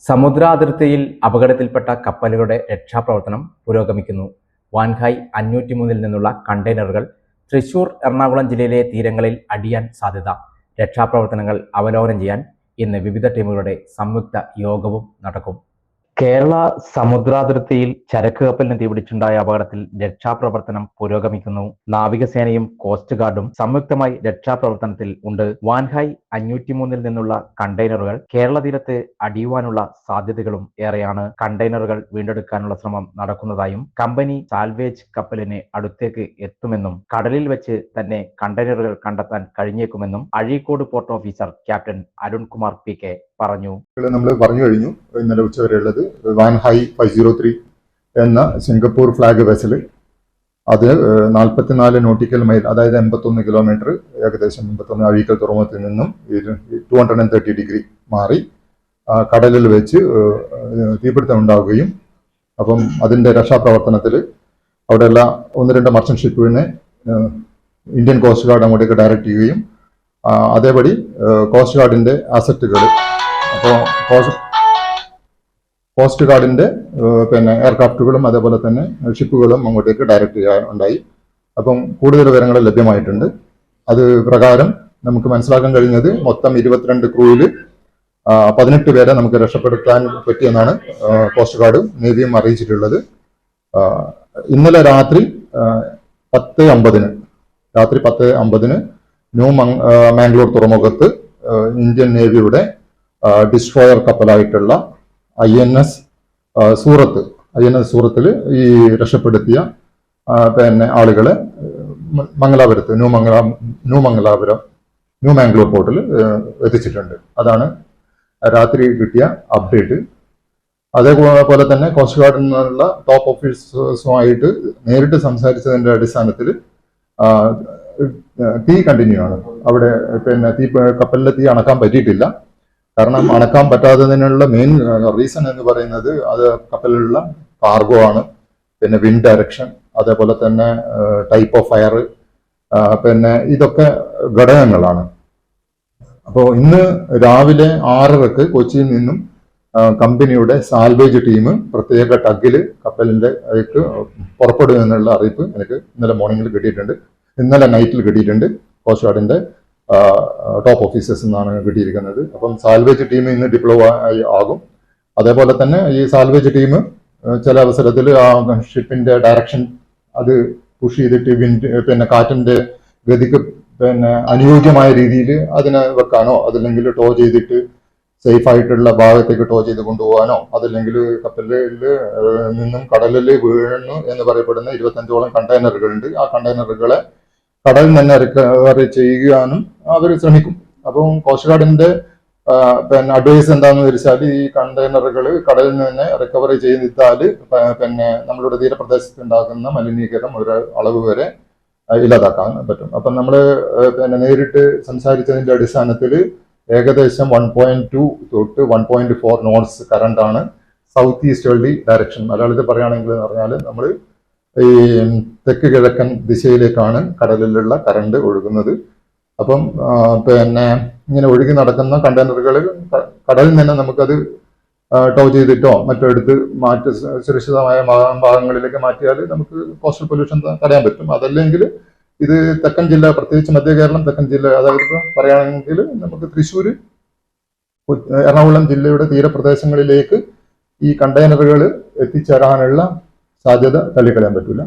സമുദ്രാതിർത്തിയിൽ അപകടത്തിൽപ്പെട്ട കപ്പലുകളുടെ രക്ഷാപ്രവർത്തനം പുരോഗമിക്കുന്നു. വാൻഹായ് 503 നിന്നുള്ള കണ്ടെയ്നറുകൾ തൃശൂർ, എറണാകുളം ജില്ലയിലെ തീരങ്ങളിൽ അടിയാൻ സാധ്യത. രക്ഷാപ്രവർത്തനങ്ങൾ അവലോകനം ചെയ്യാൻ ഇന്ന് വിവിധ ടീമുകളുടെ സംയുക്ത യോഗവും നടക്കും. കേരള സമുദ്രാതിർത്തിയിൽ ചരക്ക് കപ്പലിന് തീപിടിച്ചുണ്ടായ അപകടത്തിൽ രക്ഷാപ്രവർത്തനം പുരോഗമിക്കുന്നു. നാവികസേനയും കോസ്റ്റ് ഗാർഡും സംയുക്തമായി രക്ഷാപ്രവർത്തനത്തിൽ ഉണ്ട്. വാൻഹായ് 503 നിന്നുള്ള കണ്ടെയ്നറുകൾ കേരള തീരത്ത് അടിയുവാനുള്ള സാധ്യതകളും ഏറെയാണ്. കണ്ടെയ്നറുകൾ വീണ്ടെടുക്കാനുള്ള ശ്രമം നടക്കുന്നതായും കമ്പനി സാൽവേജ് കപ്പലിന് അടുത്തേക്ക് എത്തുമെന്നും കടലിൽ വെച്ച് തന്നെ കണ്ടെയ്നറുകൾ കണ്ടെത്താൻ കഴിഞ്ഞേക്കുമെന്നും Azhikode port officer captain Arunkumar PK പറഞ്ഞു. നമ്മൾ പറഞ്ഞു കഴിഞ്ഞു. ഇന്നലെ ഉച്ചവരെയുള്ളത് വാൻഹായ് 503 എന്ന സിംഗപ്പൂർ ഫ്ലാഗ് വെസല്, അത് 44 നോട്ടിക്കൽ മൈൽ, അതായത് 81 കിലോമീറ്റർ, ഏകദേശം 81 അഴീക്കൽ തുറമുഖത്തിൽ നിന്നും 230 ഡിഗ്രി മാറി കടലിൽ വെച്ച് തീപിടുത്തം ഉണ്ടാവുകയും അപ്പം അതിന്റെ രക്ഷാപ്രവർത്തനത്തിൽ അവിടെയുള്ള 1-2 മർച്ചന്റ് ഷിപ്പിനെ ഇന്ത്യൻ കോസ്റ്റ് ഗാർഡ് അങ്ങോട്ടേക്ക് ഡയറക്റ്റ് ചെയ്യുകയും അതേപടി കോസ്റ്റ് ഗാർഡിന്റെ അസറ്റുകൾ, അപ്പോൾ കോസ്റ്റ് ഗാർഡിന്റെ എയർക്രാഫ്റ്റുകളും അതേപോലെ തന്നെ ഷിപ്പുകളും അങ്ങോട്ടേക്ക് ഡയറക്റ്റ് ചെയ്യാനുണ്ടായി. അപ്പം കൂടുതൽ വിവരങ്ങൾ ലഭ്യമായിട്ടുണ്ട്. അത് പ്രകാരം നമുക്ക് മനസ്സിലാക്കാൻ കഴിഞ്ഞത് മൊത്തം 22 ക്രൂവിൽ 18 പേരെ നമുക്ക് രക്ഷപ്പെടുത്താൻ പറ്റിയെന്നാണ് കോസ്റ്റ് ഗാർഡും നേവിയും അറിയിച്ചിട്ടുള്ളത്. ഇന്നലെ രാത്രി 10:50 ന്യൂ മാംഗ്ലൂർ തുറമുഖത്ത് ഇന്ത്യൻ നേവിയുടെ ഡിസ്ട്രോയർ കപ്പലായിട്ടുള്ള INS സൂറത്തിൽ ഈ രക്ഷപ്പെടുത്തിയ ആളുകളെ മംഗലാപുരത്ത് ന്യൂ മാംഗ്ലൂർ പോർട്ടിൽ എത്തിച്ചിട്ടുണ്ട്. അതാണ് രാത്രി കിട്ടിയ അപ്ഡേറ്റ്. അതേപോലെ തന്നെ കോസ്റ്റ് ഗാർഡിൽ നിന്നുള്ള ടോപ്പ് ഓഫീസേഴ്സുമായിട്ട് നേരിട്ട് സംസാരിച്ചതിന്റെ അടിസ്ഥാനത്തിൽ തീ കണ്ടിന്യൂ ആണ്. അവിടെ കപ്പലിലെ തീ അണക്കാൻ പറ്റിയിട്ടില്ല. കാരണം അണക്കാൻ പറ്റാത്തതിനുള്ള മെയിൻ റീസൺ എന്ന് പറയുന്നത് അത് കപ്പലിലുള്ള കാർഗോ ആണ്, പിന്നെ വിൻഡ് ഡയറക്ഷൻ, അതേപോലെ തന്നെ ടൈപ്പ് ഓഫ് ഫയർ, ഇതൊക്കെ ഘടകങ്ങളാണ്. അപ്പോൾ ഇന്ന് രാവിലെ 6:30 കൊച്ചിയിൽ നിന്നും കമ്പനിയുടെ സാൽവേജ് ടീം പ്രത്യേക ടഗില് കപ്പലിന്റെ പുറപ്പെടുമെന്നുള്ള അറിയിപ്പ് എനിക്ക് ഇന്നലെ മോർണിംഗിൽ കിട്ടിയിട്ടുണ്ട്. ഇന്നലെ നൈറ്റിൽ കിട്ടിയിട്ടുണ്ട്. കോസ്റ്റ് ഗാർഡിന്റെ ടോപ്പ് ഓഫീസേഴ്സ് എന്നാണ് കിട്ടിയിരിക്കുന്നത്. അപ്പം സാൽവേജ് ടീം ഇന്ന് ഡിപ്ലോയ് ആകും. അതേപോലെ തന്നെ ഈ സാൽവേജ് ടീം ചില അവസരത്തിൽ ആ ഷിപ്പിന്റെ ഡയറക്ഷൻ അത് പുഷ് ചെയ്തിട്ട് കാറ്റിന്റെ ഗതിക്ക് അനുയോജ്യമായ രീതിയിൽ അതിനെ വെക്കാനോ, അതല്ലെങ്കിൽ ടോ ചെയ്തിട്ട് സേഫ് ആയിട്ടുള്ള ഭാഗത്തേക്ക് ടോ ചെയ്ത് കൊണ്ടുപോകാനോ, അതല്ലെങ്കിൽ കപ്പലിൽ നിന്നും കടലിൽ വീഴുന്നു എന്ന് പറയപ്പെടുന്ന 25ഓളം കണ്ടെയ്നറുകളുണ്ട്. ആ കണ്ടെയ്നറുകളെ കടലിൽ തന്നെ റിക്കവർ ചെയ്യാനും അവർ ശ്രമിക്കും. അപ്പം കോസ്റ്റ് ഗാർഡിന്റെ അഡ്വൈസ് എന്താണെന്ന് വെച്ചാൽ ഈ കണ്ടെയ്നറുകൾ കടലിൽ നിന്ന് റിക്കവർ ചെയ്താൽ നമ്മളുടെ തീരപ്രദേശത്ത് ഉണ്ടാകുന്ന മലിനീകരണം ഒരു അളവ് വരെ ഇല്ലാതാക്കാൻ പറ്റും. അപ്പം നമ്മൾ നേരിട്ട് സംസാരിച്ചതിന്റെ അടിസ്ഥാനത്തിൽ ഏകദേശം 1.2 തൊട്ട് 1.4 നോട്ട്സ് കറണ്ടാണ് സൗത്ത് ഈസ്റ്റേർലി ഡയറക്ഷൻ. മലയാളത്തിൽ പറയുകയാണെങ്കിൽ എന്ന് പറഞ്ഞാൽ നമ്മൾ ഈ തെക്ക് കിഴക്കൻ ദിശയിലേക്കാണ് കടലിലുള്ള കറണ്ട് ഒഴുകുന്നത്. അപ്പം ഇങ്ങനെ ഒഴുകി നടക്കുന്ന കണ്ടെയ്നറുകൾ കടലിൽ നിന്ന് നമുക്കത് ടോ ചെയ്തിട്ടോ മറ്റോ എടുത്ത് സുരക്ഷിതമായ ഭാഗങ്ങളിലേക്ക് മാറ്റിയാൽ നമുക്ക് കോസ്റ്റൽ പൊല്യൂഷൻ തടയാൻ പറ്റും. അതല്ലെങ്കിൽ ഇത് തെക്കൻ ജില്ല, പ്രത്യേകിച്ച് മധ്യ കേരളം തെക്കൻ ജില്ല, അതായത് പറയുകയാണെങ്കിൽ നമുക്ക് തൃശ്ശൂർ, എറണാകുളം ജില്ലയുടെ തീരപ്രദേശങ്ങളിലേക്ക് ഈ കണ്ടെയ്നറുകൾ എത്തിച്ചേരാനുള്ള സാധ്യത തള്ളിക്കളയാൻ പറ്റില്ല.